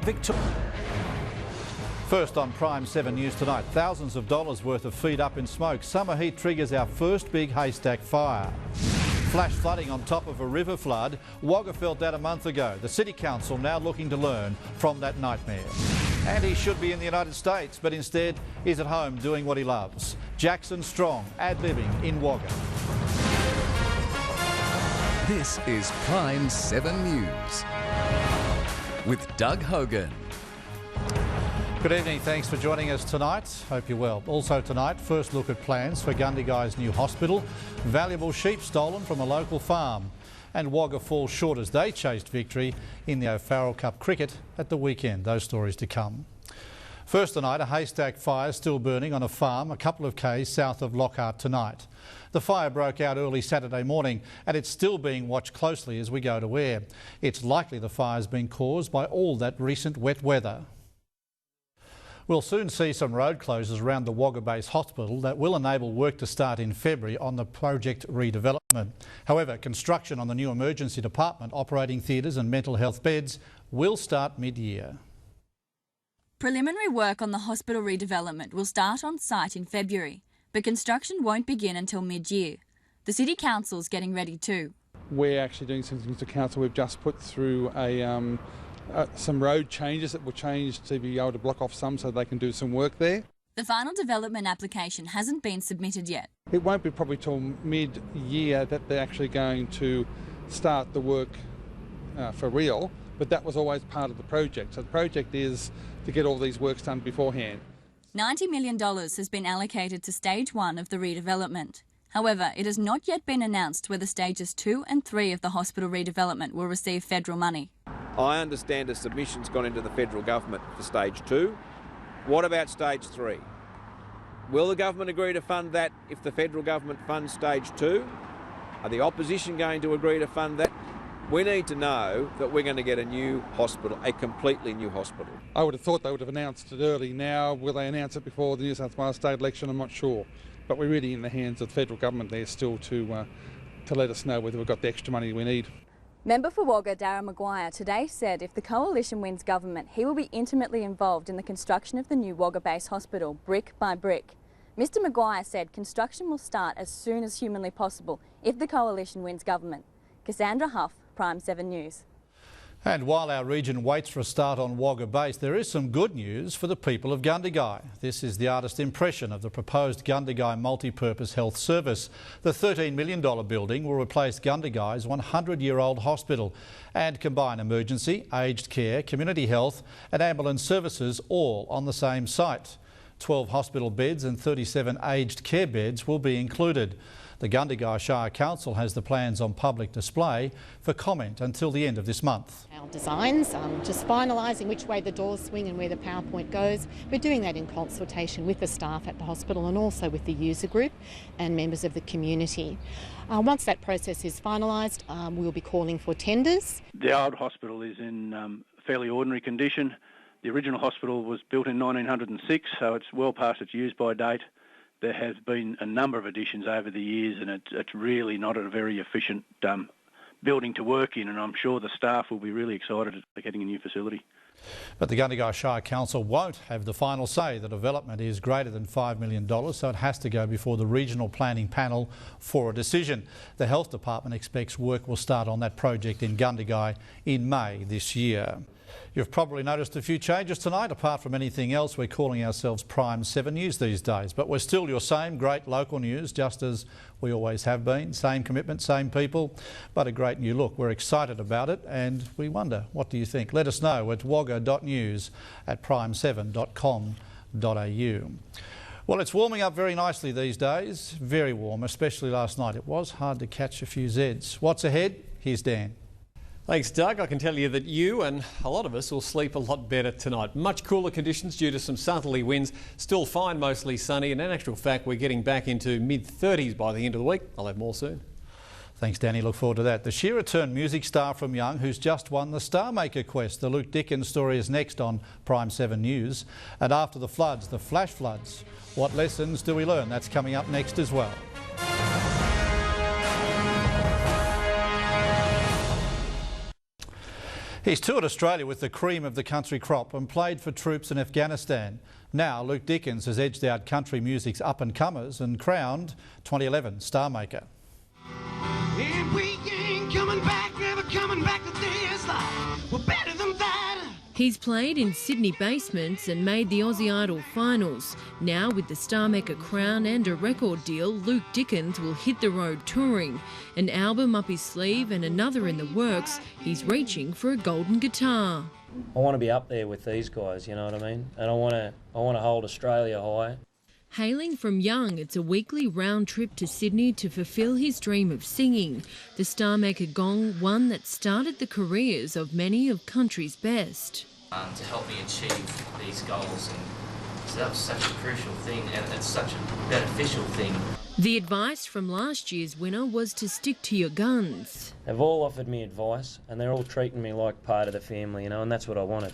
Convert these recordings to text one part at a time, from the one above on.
Victoria. First on Prime 7 News tonight, thousands of dollars worth of feed up in smoke. Summer heat triggers our first big haystack fire. Flash flooding on top of a river flood. Wagga felt that a month ago. The City Council now looking to learn from that nightmare. And he should be in the United States, but instead he's at home doing what he loves. Jackson Strong, ad-libbing in Wagga. This is Prime 7 News with Doug Hogan. Good evening, thanks for joining us tonight. Hope you're well. Also tonight, first look at plans for Gundagai new hospital, valuable sheep stolen from a local farm, and Wagga falls short as they chased victory in the O'Farrell Cup cricket at the weekend. Those stories to come. First tonight, a haystack fire still burning on a farm a couple of k's south of Lockhart tonight. The fire broke out early Saturday morning and it's still being watched closely as we go to air. It's likely the fire's been caused by all that recent wet weather. We'll soon see some road closures around the Wagga Base Hospital that will enable work to start in February on the project redevelopment. However, construction on the new emergency department operating theatres and mental health beds will start mid-year. Preliminary work on the hospital redevelopment will start on site in February, but construction won't begin until mid-year. The City Council's getting ready too. We're actually doing some things to council. We've just put through some road changes that will change to be able to block off some so they can do some work there. The final development application hasn't been submitted yet. It won't be probably till mid-year that they're actually going to start the work for real, but that was always part of the project. So the project is to get all these works done beforehand. $90 million has been allocated to stage 1 of the redevelopment. However, it has not yet been announced whether stages 2 and 3 of the hospital redevelopment will receive federal money. I understand a submission's gone into the federal government for stage 2. What about stage 3? Will the government agree to fund that if the federal government funds stage 2? Are the opposition going to agree to fund that? We need to know that we're going to get a new hospital, a completely new hospital. I would have thought they would have announced it early now. Will they announce it before the New South Wales state election? I'm not sure. But we're really in the hands of the federal government there still to let us know whether we've got the extra money we need. Member for Wagga, Darren Maguire, today said if the coalition wins government, he will be intimately involved in the construction of the new Wagga Base Hospital, brick by brick. Mr Maguire said construction will start as soon as humanly possible if the coalition wins government. Cassandra Huff, Prime 7 News. And while our region waits for a start on Wagga Base, there is some good news for the people of Gundagai. This is the artist's impression of the proposed Gundagai Multi-Purpose Health Service. The $13 million building will replace Gundagai's 100-year-old hospital and combine emergency, aged care, community health and ambulance services all on the same site. 12 hospital beds and 37 aged care beds will be included. The Gundagai Shire Council has the plans on public display for comment until the end of this month. Our designs, just finalising which way the doors swing and where the PowerPoint goes. We're doing that in consultation with the staff at the hospital and also with the user group and members of the community. Once that process is finalised, we'll be calling for tenders. The old hospital is in fairly ordinary condition. The original hospital was built in 1906, so it's well past its use-by date. There has been a number of additions over the years and it's really not a very efficient building to work in, and I'm sure the staff will be really excited at getting a new facility. But the Gundagai Shire Council won't have the final say. The development is greater than $5 million, so it has to go before the Regional Planning Panel for a decision. The Health Department expects work will start on that project in Gundagai in May this year. You've probably noticed a few changes tonight. Apart from anything else, we're calling ourselves Prime 7 News these days. But we're still your same great local news, just as we always have been. Same commitment, same people, but a great new look. We're excited about it and we wonder, what do you think? Let us know at wagga.news@prime7.com.au. Well, it's warming up very nicely these days. Very warm, especially last night. It was hard to catch a few Zs. What's ahead? Here's Dan. Thanks, Doug. I can tell you that you and a lot of us will sleep a lot better tonight. Much cooler conditions due to some southerly winds. Still fine, mostly sunny, and in actual fact, we're getting back into mid-30s by the end of the week. I'll have more soon. Thanks, Danny. Look forward to that. The Shearer turned music star from Young, who's just won the Star Maker Quest. The Luke Dickens story is next on Prime 7 News. And after the floods, the flash floods. What lessons do we learn? That's coming up next as well. He's toured Australia with the cream of the country crop and played for troops in Afghanistan. Now Luke Dickens has edged out country music's up-and-comers and crowned 2011 Star Maker. And we ain't coming back, never coming back to this life. We're better than that. He's played in Sydney basements and made the Aussie Idol finals. Now with the Star Maker crown and a record deal, Luke Dickens will hit the road touring. An album up his sleeve and another in the works. He's reaching for a golden guitar. I want to be up there with these guys, you know what I mean? And I want to hold Australia high. Hailing from Young, it's a weekly round trip to Sydney to fulfil his dream of singing. The Star Maker gong, one that started the careers of many of country's best. To help me achieve these goals, and so that was such a crucial thing, and it's such a beneficial thing. The advice from last year's winner was to stick to your guns. They've all offered me advice and they're all treating me like part of the family, you know, and that's what I wanted.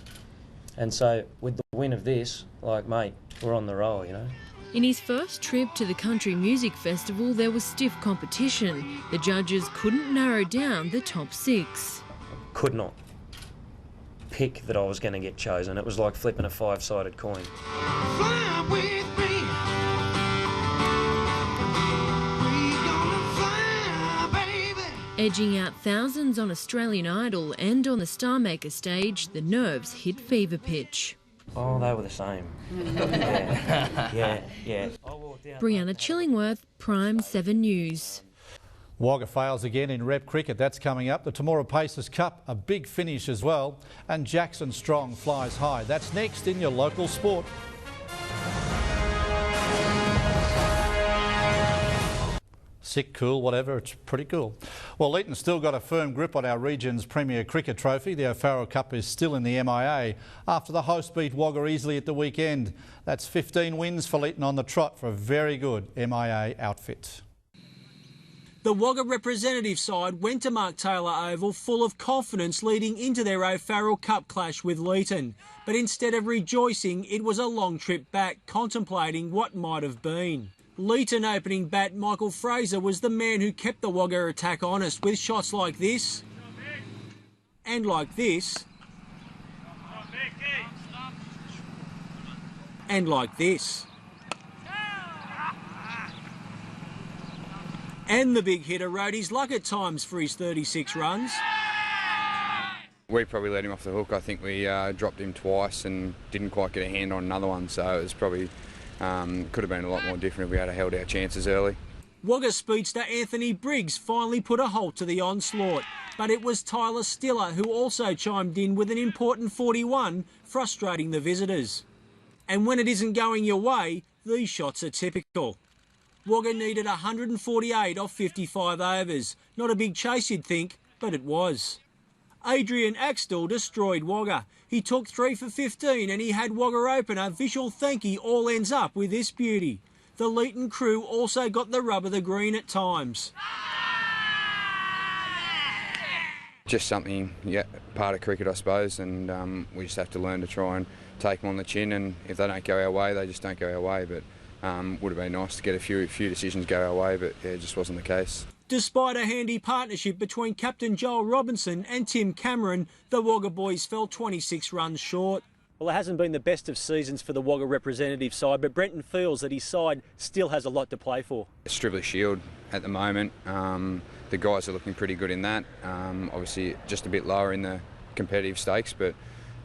And so with the win of this, like, mate, we're on the roll, you know. In his first trip to the Country Music Festival, there was stiff competition. The judges couldn't narrow down the top 6. Could not pick that I was going to get chosen. It was like flipping a 5-sided coin. Fly with me. We gonna fly, baby. Edging out thousands on Australian Idol and on the Star Maker stage, the nerves hit fever pitch. Oh, they were the same. Yeah. Brianna Chillingworth, Prime 7 News. Wagga fails again in rep cricket. That's coming up. The Temora Pacers Cup, a big finish as well. And Jackson Strong flies high. That's next in your local sport. Sick, cool, whatever, it's pretty cool. Well, Leeton's still got a firm grip on our region's premier cricket trophy. The O'Farrell Cup is still in the MIA after the host beat Wagga easily at the weekend. That's 15 wins for Leeton on the trot for a very good MIA outfit. The Wagga representative side went to Mark Taylor Oval full of confidence leading into their O'Farrell Cup clash with Leeton. But instead of rejoicing, it was a long trip back, contemplating what might have been. Leeton opening bat Michael Fraser was the man who kept the Wagga attack honest with shots like this and like this and like this. And the big hitter rode his luck at times for his 36 runs. We probably let him off the hook. I think we dropped him twice and didn't quite get a hand on another one, so it was probably could have been a lot more different if we had held our chances early. Wagga speedster Anthony Briggs finally put a halt to the onslaught, but it was Tyler Stiller who also chimed in with an important 41, frustrating the visitors. And when it isn't going your way, these shots are typical. Wagga needed 148 off 55 overs. Not a big chase you'd think, but it was. Adrian Axtell destroyed Wagga. He took 3 for 15 and he had Wagga opener Vishal Thankey all ends up with this beauty. The Leeton crew also got the rub of the green at times. Just something, part of cricket, I suppose, and we just have to learn to try and take them on the chin, and if they don't go our way, they just don't go our way. But would have been nice to get a few decisions go our way, but yeah, it just wasn't the case. Despite a handy partnership between Captain Joel Robinson and Tim Cameron, the Wagga boys fell 26 runs short. Well, it hasn't been the best of seasons for the Wagga representative side, but Brenton feels that his side still has a lot to play for. Strictly Shield at the moment. The guys are looking pretty good in that. Obviously, just a bit lower in the competitive stakes, but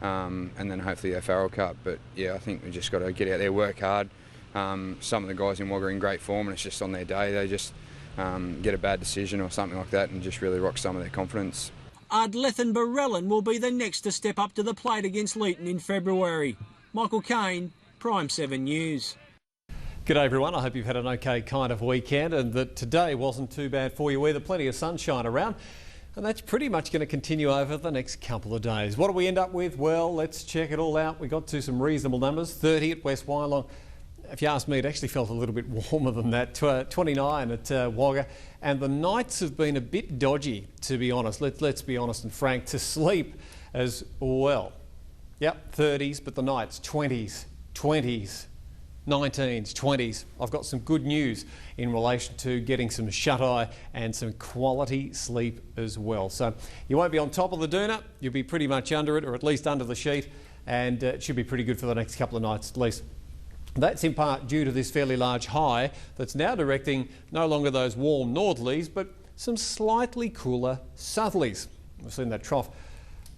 and then hopefully the O'Farrell Cup. But yeah, I think we just got to get out there, work hard. Some of the guys in Wagga are in great form, and it's just on their day. They just get a bad decision or something like that and just really rock some of their confidence. Ardlethan Barellan will be the next to step up to the plate against Leeton in February. Michael Kane, Prime 7 News. G'day everyone, I hope you've had an okay kind of weekend and that today wasn't too bad for you either. Plenty of sunshine around and that's pretty much going to continue over the next couple of days. What do we end up with? Well, let's check it all out. We got to some reasonable numbers. 30 at West Wyalong. If you ask me, it actually felt a little bit warmer than that. 29 at Wagga. And the nights have been a bit dodgy, to be honest. Let's be honest and frank. To sleep as well. Yep, 30s, but the nights, 20s, 19s, 20s. I've got some good news in relation to getting some shut-eye and some quality sleep as well. So you won't be on top of the doona, you'll be pretty much under it, or at least under the sheet, and it should be pretty good for the next couple of nights at least. That's in part due to this fairly large high that's now directing no longer those warm northerlies, but some slightly cooler southerlies. We've seen that trough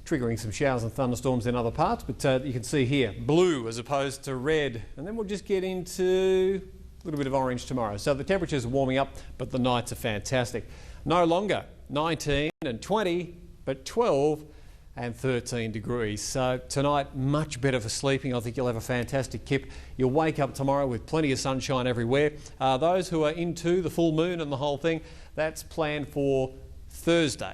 triggering some showers and thunderstorms in other parts, but you can see here blue as opposed to red, and then we'll just get into a little bit of orange tomorrow. So the temperatures are warming up, but the nights are fantastic. No longer 19 and 20, but 12 and 13 degrees. So tonight, much better for sleeping. I think you'll have a fantastic kip. You'll wake up tomorrow with plenty of sunshine everywhere. Those who are into the full moon and the whole thing, that's planned for Thursday.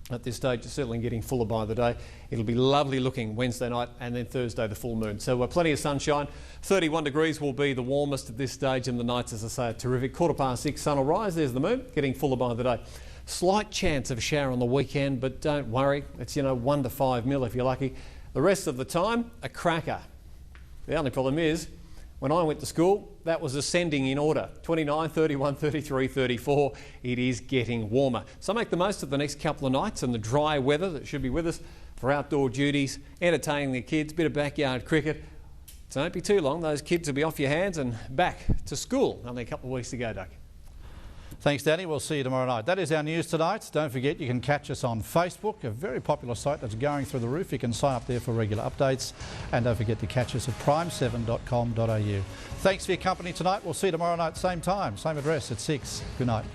At this stage, it's certainly getting fuller by the day. It'll be lovely looking Wednesday night and then Thursday, the full moon. So plenty of sunshine. 31 degrees will be the warmest at this stage, and the nights, as I say, are terrific. 6:15, sun will rise. There's the moon, getting fuller by the day. Slight chance of a shower on the weekend, but don't worry. It's, 1 to 5 mil if you're lucky. The rest of the time, a cracker. The only problem is, when I went to school, that was ascending in order. 29, 31, 33, 34. It is getting warmer. So make the most of the next couple of nights and the dry weather that should be with us for outdoor duties, entertaining the kids, bit of backyard cricket. Don't be too long. Those kids will be off your hands and back to school. Only a couple of weeks to go, Doug. Thanks, Danny. We'll see you tomorrow night. That is our news tonight. Don't forget you can catch us on Facebook, a very popular site that's going through the roof. You can sign up there for regular updates. And don't forget to catch us at prime7.com.au. Thanks for your company tonight. We'll see you tomorrow night, same time, same address at 6. Good night.